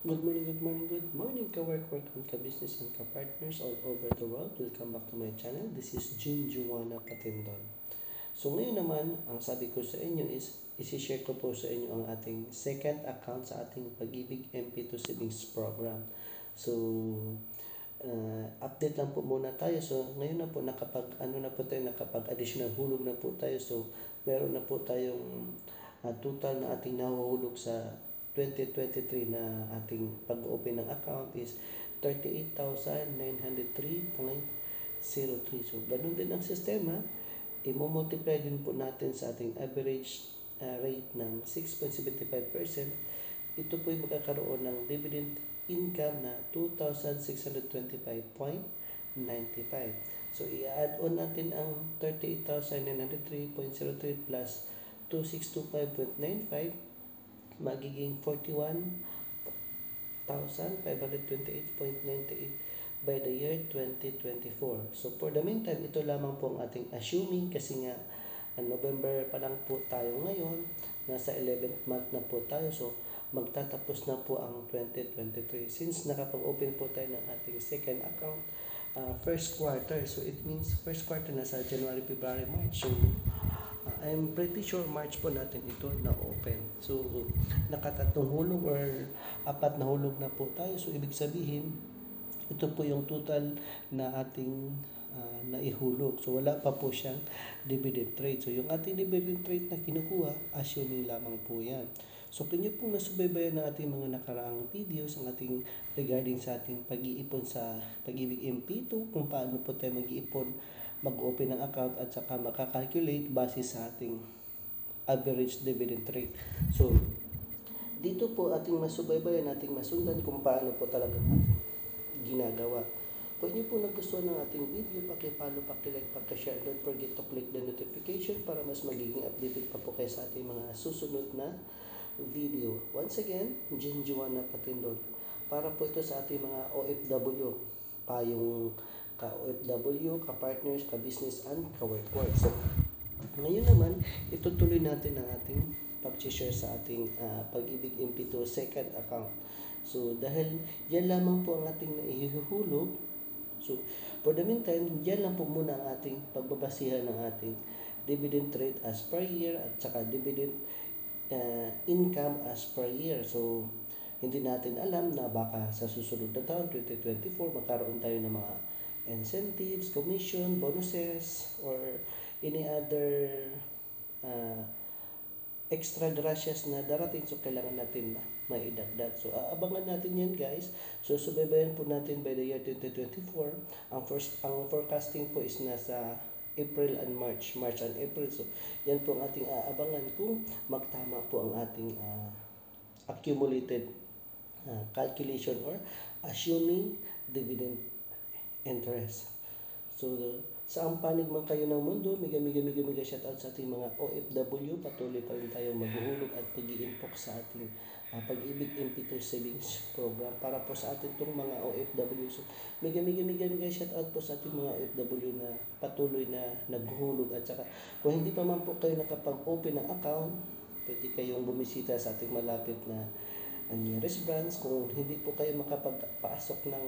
Good morning, ka-work and ka-business and ka-partners all over the world. Welcome back to my channel. This is June Juana Patindon. So ngayon naman, ang sabi ko sa inyo is, isi-share ko po sa inyo ang ating second account sa ating Pag-ibig MP2 Savings Program. So, update lang po muna tayo. So, ngayon na po nakapag additional hulog na po tayo. So, meron na po tayong total na ating nahuhulog sa 2023 na ating pag-open ng account is 38,903.03. So, ganun din ang sistema. I-multiply din po natin sa ating average rate ng 6.75%. Ito po ay magkakaroon ng dividend income na 2,625.95. So, i-add on natin ang 38,903.03 plus 2,625.95, magiging 41,528.98 by the year 2024. So, for the meantime, ito lamang po ang ating assuming kasi nga November pa lang po tayo ngayon. Nasa 11th month na po tayo. So, magtatapos na po ang 2023. Since nakapag-open po tayo ng ating second account, first quarter. So, it means first quarter na sa January, February, March. So, I'm pretty sure March po natin ito na-open. So, nakatatlong hulog or apat na hulog na po tayo. So, ibig sabihin, ito po yung total na ating naihulog. So, wala pa po siyang dividend rate. So, yung ating dividend rate na kinukuha, assuming lamang po yan. So, kung nyo pong nasubaybayan ng ating mga nakaraang videos, ang ating regarding sa ating pag-iipon sa Pag-ibig MP2, kung paano po tayo mag-iipon, mag-open ng account at saka makakalculate base sa ating average dividend rate. So, dito po ating masubaybayan, ating masundan kung paano po talaga ating ginagawa. Kung inyo po nagustuhan ng ating video, paki-follow, paki-like, paki-share. Don't forget to click the notification para mas magiging updated pa po kayo sa ating mga susunod na video. Once again, Jen Juana Patindon. Para po ito sa ating mga OFW, payong ka-OFW, ka-partners, ka-business, and ka-work. So, ngayon naman, itutuloy natin ang ating pag-share sa ating Pag-ibig MP2 second account. So, dahil yan lamang po ang ating naihuhulog, so, for the meantime, yan lang po muna ang ating pagbabasihan ng ating dividend rate as per year at saka dividend income as per year. So, hindi natin alam na baka sa susunod na taon, 2024, magkaroon tayo ng mga incentives, commission, bonuses, or any other extra gracias na darating. So, kailangan natin maidagdag. So, abangan natin yan, guys. So, subaybayan po natin by the year 2024. Ang forecasting po is nasa April and March and April. So, yan po ang ating aabangan kung magtama po ang ating accumulated calculation or assuming dividend interest. So, saan panig man kayo ng mundo, mega shoutout sa ating mga OFW. Patuloy pa rin tayong maghuhulog at pag-iimpok sa ating Pag-ibig MP2 Savings Program para po sa ating itong mga OFW. So, mega shoutout po sa ating mga OFW na patuloy na naghuhulog. At saka, kung hindi pa man po kayo nakapag-open ng account, pwede kayong bumisita sa ating malapit na nearest branch. Kung hindi po kayo makapagpasok ng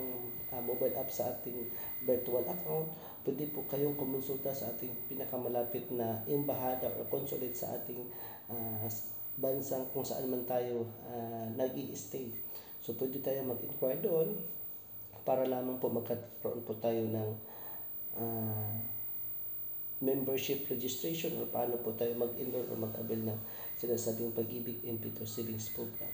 mobile app sa ating virtual account, pwede po kayong kumonsulta sa ating pinakamalapit na embahada or consulate sa ating bansang kung saan man tayo nag-i-stay. So, pwede tayo mag-inquire doon para lamang po magkaroon po tayo ng membership registration or paano po tayo mag-enroll or mag-avail ng sinasabing Pag-ibig MP2 Savings Program.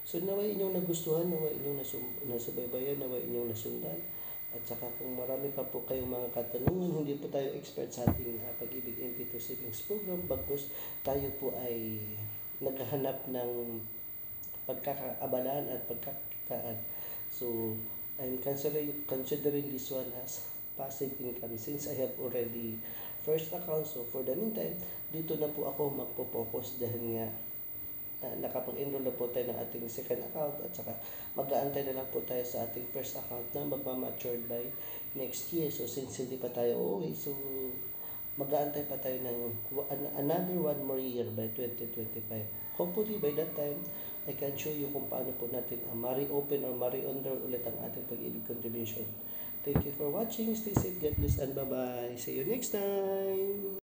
So, naway inyong nagustuhan, naway inyong nasubaybayan, naway inyong nasundan. At saka kung marami pa po kayong mga katanungan, hindi po tayo expert sa ating Pag-ibig MP2 Savings Program, bagkus tayo po ay naghahanap ng pagkakaabalaan at pagkakakitaan. So, I'm considering this one as passive income since I have already first account. So, for the meantime, dito na po ako magpo-focus dahil nga nakapag-enroll na po tayo ng ating second account at saka mag-aantay na lang po tayo sa ating first account na magmamatured by next year. So, since hindi pa tayo uuwi, so mag-aantay pa tayo ng another one more year by 2025. Hopefully, by that time, I can show you kung paano po natin ma-reopen or ma-re-under ulit ang ating pag-ibig contribution. Thank you for watching. Stay safe, God bless, and bye-bye. See you next time!